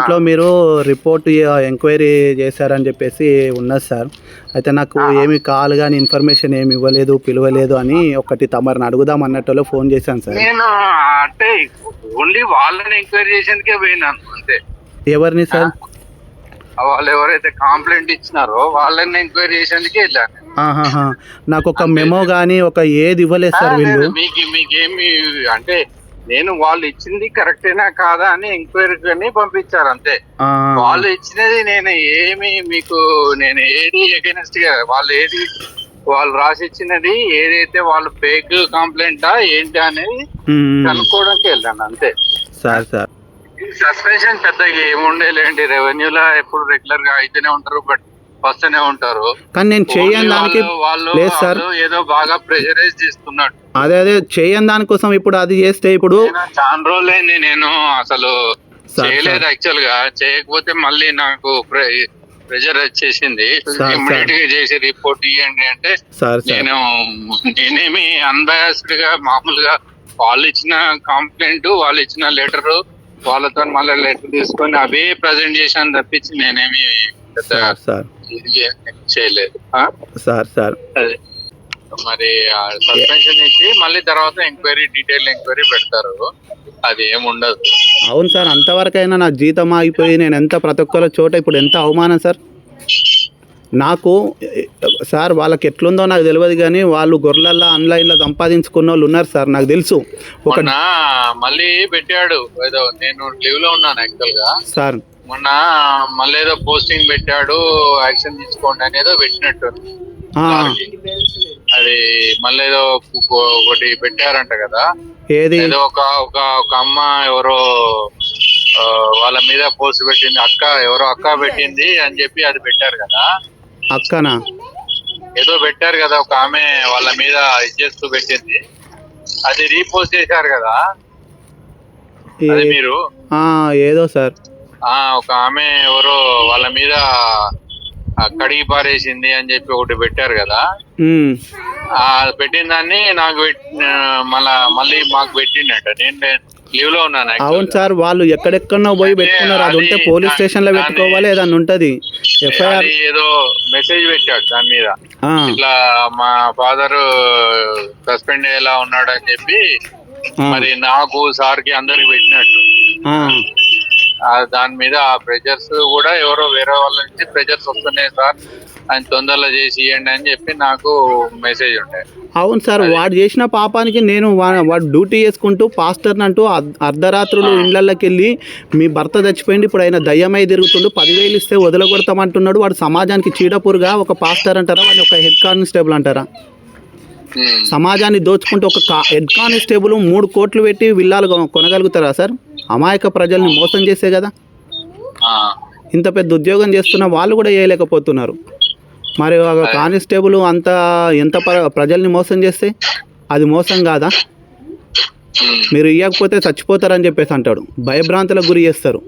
దాంట్లో మీరు report enquiry చేశారని చెప్పేసి ఉన్నది సార్. అయితే నాకు ఏమి కాల్ కానీ ఇన్ఫర్మేషన్ ఏమి ఇవ్వలేదు, పిలవలేదు అని ఒకటి తమరిని అడుగుదాం అన్నట్టులో ఫోన్ చేశాను సార్. నేను అంటే ఓన్లీ వాళ్ళని ఎంక్వైరీ చేసేందుకే పోయినాను అంతే. ఎవరిని సార్? వాళ్ళు ఎవరైతే కంప్లైంట్ ఇచ్చినారో వాళ్ళని ఎంక్వైరీ చేసేందుకే వెళ్ళాను. నాకు ఒక మెమో కానీ ఒక ఏది ఇవ్వలేదు సార్ వీళ్ళు. మీకేమి అంటే నేను వాళ్ళు ఇచ్చింది కరెక్టేనా కాదా అని ఎంక్వైరీ పంపించారు అంతే. వాళ్ళు ఇచ్చినది నేను ఏమి మీకు నేను ఏది అగైనెస్ట్ గా వాళ్ళు రాసి ఇచ్చినది ఏదైతే వాళ్ళు ఫేక్ కంప్లైంటా ఏంటి అనేది కనుక్కోవడానికి వెళ్ళాను అంతే. సార్ సస్పెన్షన్ పెద్దగా ఏముండేలేండి, రెవెన్యూలో ఎప్పుడు రెగ్యులర్ గా అయితేనే ఉంటారు, బట్ వస్తూనే ఉంటారు. కానీ నేను చేయని దానికి లేదు సార్, ఏదో బాగా ప్రెషరైజ్ చేస్తున్నాడు. అదే చేయని దానికోసం ఇప్పుడు అది చేస్తే ఇప్పుడు చాలా రోజులైంది నేను అసలు చేయలేదు. యాక్చువల్ గా చేయకపోతే మళ్ళీ నాకు ప్రెషర్ వచ్చేసింది. ఇమ్మీడియట్ గా చేసి రిపోర్ట్ ఇవ్వండి అంటే నేనేమి అన్బయాస్డ్ గా మామూలుగా వాళ్ళు ఇచ్చిన కంప్లైంట్, వాళ్ళు ఇచ్చిన లెటర్, వాళ్ళతో మళ్ళీ లెటర్ తీసుకొని అవే ప్రజెంట్ చేశాను తప్పించి నేనేమి చేయలేదు సార్. మరి సస్పెన్షన్ ఇచ్చి మళ్ళీ తర్వాత డీటెయిల్ ఎంక్వైరీ పెడతారు, అది ఏముండదు. అవును సార్, అంతవరకైనా నా జీతం ఆగిపోయి నేను ఎంత ప్రతి ఒక్కరి చోట ఇప్పుడు ఎంత అవమానం సార్ నాకు. సార్ వాళ్ళకి ఎట్లుందో నాకు తెలియదు కానీ వాళ్ళు గొర్రెలల్లో ఆన్లైన్లో సంపాదించుకున్న వాళ్ళు ఉన్నారు సార్, నాకు తెలుసు. ఒక మళ్ళీ పెట్టాడు ఏదో, నేను లీవ్ లో ఉన్నాను యాక్చువల్ గా సార్. మొన్న మళ్ళీ ఏదో పోస్టింగ్ పెట్టాడు, యాక్షన్ తీసుకోండి అనేదో పెట్టినట్టు. అది మళ్ళీ ఏదో ఒకటి పెట్టారంట కదా, ఏదో ఒక అమ్మ ఎవరో వాళ్ళ మీద పోస్ట్ పెట్టింది, అక్క పెట్టింది అని చెప్పి అది పెట్టారు కదా. అక్కనా ఏదో పెట్టారు కదా, ఒక ఆమె వాళ్ళ మీద ఇచ్చేస్తూ పెట్టింది, అది రీపోస్ట్ చేశారు కదా. అది మీరు ఏదో సార్ ఒక ఆమె ఎవరో వాళ్ళ మీద కడిగి పారేసింది అని చెప్పి ఒకటి పెట్టారు కదా. పెట్టిన దాన్ని నాకు మళ్ళీ మాకు పెట్టిండట. నేను లీవ్ లో ఉన్నాను. అవును సార్, వాళ్ళు ఎక్కడెక్కడో పోయి పెట్టుకున్నారు. అది ఉంటే పోలీస్ స్టేషన్ లో పెట్టుకోవాలి, ఏదన్నా ఉంటది. ఎఫ్ఐఆర్ ఏదో మెసేజ్ పెట్టాడు దాని మీద, ఇట్లా మా ఫాదర్ సస్పెండ్ అయ్యేలా ఉన్నాడు అని చెప్పి మరి నాకు సార్కి అందరికి పెట్టినట్టు. దాని మీద ఆ ప్రెజర్స్ కూడా ఎవరో వేరే వాళ్ళ నుంచి ప్రెజర్స్ వస్తున్నాయి సార్, ఆయన తొందరలో చేసి ఇవ్వండి అని చెప్పి నాకు మెసేజ్ ఉండే. అవును సార్, వాడు చేసిన పాపానికి నేను వాడు డ్యూటీ చేసుకుంటూ పాస్టర్ని అంటూ అర్ధరాత్రులు ఇళ్లకి వెళ్ళి మీ భర్త చచ్చిపోయింది, ఇప్పుడు ఆయన దయ్యమై తిరుగుతుండు, 10,000 ఇస్తే వదలగొడతామంటున్నాడు. వాడు సమాజానికి చీడపురుగా ఒక పాస్టర్ అంటారా, వాడిని ఒక హెడ్ కానిస్టేబుల్ అంటారా? సమాజాన్ని దోచుకుంటూ ఒక హెడ్ కానిస్టేబుల్ 3 కోట్లు పెట్టి విల్లాలు కొనగలుగుతారా సార్? అమాయక ప్రజల్ని మోసం చేసే కదా. ఇంత పెద్ద ఉద్యోగం చేస్తున్న వాళ్ళు కూడా చేయలేకపోతున్నారు. మరి ఒక కానిస్టేబుల్ అంత ఎంత ప్రజల్ని మోసం చేస్తే అది మోసం కాదా? మీరు ఇవ్వకపోతే చచ్చిపోతారని చెప్పేసి అంటాడు, భయభ్రాంతులకు గురి చేస్తారు.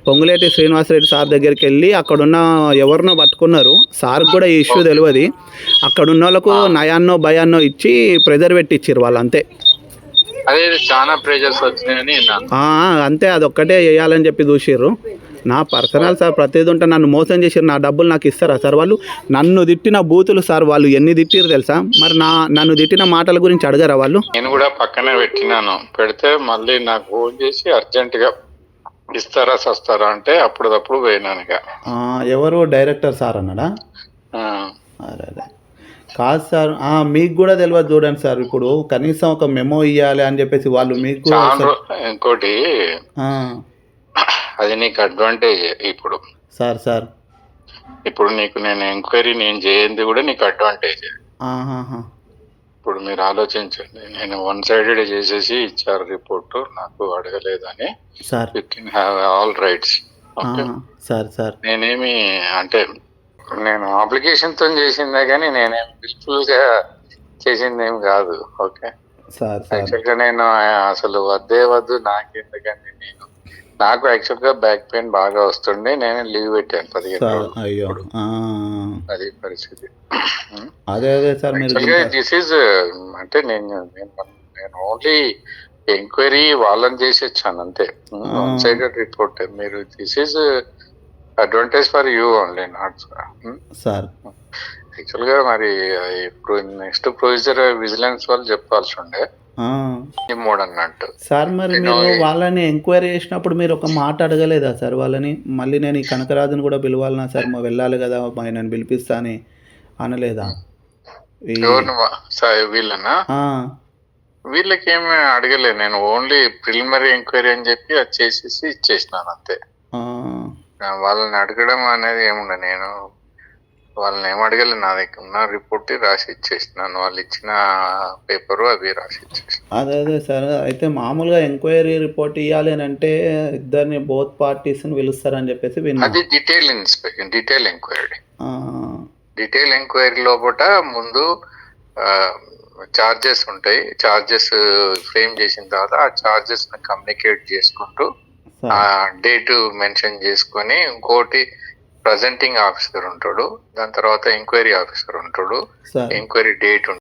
పొంగులేటి శ్రీనివాసరెడ్డి సార్ దగ్గరికి వెళ్ళి అక్కడున్న ఎవరినో పట్టుకున్నారు, సార్కి కూడా ఈ ఇష్యూ తెలియదు. అక్కడున్న వాళ్ళకు నయాన్నో భయాన్నో ఇచ్చి ప్రెజర్ పెట్టించారు వాళ్ళు, అంతే. చాలా ప్రెజర్స్ వచ్చినాయని అంతే, అదొక్కటే చేయాలని చెప్పి చూసిర్రు. నా పర్సనల్ సార్ ప్రతిదీ ఉంటే నన్ను మోసం చేసిర్రు, నా డబ్బులు నాకు ఇస్తారా సార్? వాళ్ళు నన్ను తిట్టిన బూతులు సార్ వాళ్ళు ఎన్ని తిట్టిరు తెలుసా? మరి నన్ను తిట్టిన మాటల గురించి అడగరా వాళ్ళు? నేను కూడా పక్కనే పెట్టినాను, పెడితే మళ్ళీ నాకు ఫోన్ చేసి అర్జెంటుగా ఇస్తారా సస్తారా అంటే అప్పుడప్పుడు పోయినానుగా. ఎవరు డైరెక్టర్ సార్ అన్నాడా? అదే కాదు సార్, మీకు కూడా తెలియదు చూడండి సార్. ఇప్పుడు కనీసం ఒక మెమో ఇవ్వాలి అని చెప్పేసి వాళ్ళు మీకు. ఇంకోటి అది నీకు అడ్వాంటేజ్ ఇప్పుడు సార్. ఇప్పుడు నీకు నేను ఎంక్వైరీ నేను చేయండి కూడా నీకు అడ్వాంటేజ్. ఇప్పుడు మీరు ఆలోచించండి, నేను 1 సైడెడ్ చేసేసి ఇచ్చారు రిపోర్టు, నాకు అడగలేదని. You can have all rights. Sir నేనేమి అంటే నేను అప్లికేషన్ తో చేసిందే కానీ నేనేం విల్ఫుల్ గా చేసిందేం కాదు. ఓకే సార్, యాక్చువల్గా నేను అసలు వద్దు నాకెందుకండి, నాకు యాక్చువల్ గా బ్యాక్ పెయిన్ బాగా వస్తుండే, నేను లీవ్ పెట్టాను 15 రోజులు. అది పరిస్థితి. అదే సార్, దిస్ ఈజ్ అంటే నేను ఓన్లీ ఎంక్వైరీ వాళ్ళని చేసి వచ్చాను అంతే. One sided report. మీరు this is advantage for you only, not sir. Actual గా మరి ఇప్పుడు నెక్స్ట్ ప్రొసీజర్ విజిలెన్స్ వాళ్ళు చెప్పాల్సి ఉండే ఈ మూడు అన్నట్టు. సార్ మరి మీరు వాళ్ళని ఎంక్వైరీ చేసినప్పుడు మీరు ఒక మాట అడగలేదా సార్ వాళ్ళని? మళ్ళీ నేను ఈ కనకరాజుని కూడా పిలవాలన్నా సార్, వెళ్ళాలి కదా నేను పిలిపిస్తా అని అనలేదా? వీళ్ళనా? వీళ్ళకి ఏమి అడగలేదు నేను. ఓన్లీ ప్రిలిమినరీ ఎంక్వైరీ అని చెప్పి అది చేసేసి ఇచ్చేసినాను అంతే. వాళ్ళని అడగడం అనేది ఏముండ, నేను వాళ్ళని ఏం అడగలేదు. నా దగ్గర ఉన్న రిపోర్ట్ రాసి ఇచ్చేసినాను. వాళ్ళు ఇచ్చిన పేపరు అవి రాసి ఇచ్చేసినాను. అదే సార్. అయితే మామూలుగా ఎంక్వైరీ రిపోర్ట్ ఇవ్వాలి అని అంటే ఇద్దరిని బోత్ పార్టీస్ని పిలుస్తారని చెప్పేసి విన్నాను. అది detail inspection, detail enquiry. Detail enquiry లోపల ముందు చార్జెస్ ఉంటాయి. చార్జెస్ ఫ్రేమ్ చేసిన తర్వాత ఆ చార్జెస్ ని కమ్యూనికేట్ చేసుకుంటూ ఆ డేట్ మెన్షన్ చేసుకొని, ఇంకోటి ప్రజెంటింగ్ ఆఫీసర్ ఉంటాడు, దాని తర్వాత ఎంక్వైరీ ఆఫీసర్ ఉంటాడు, ఎంక్వైరీ డేట్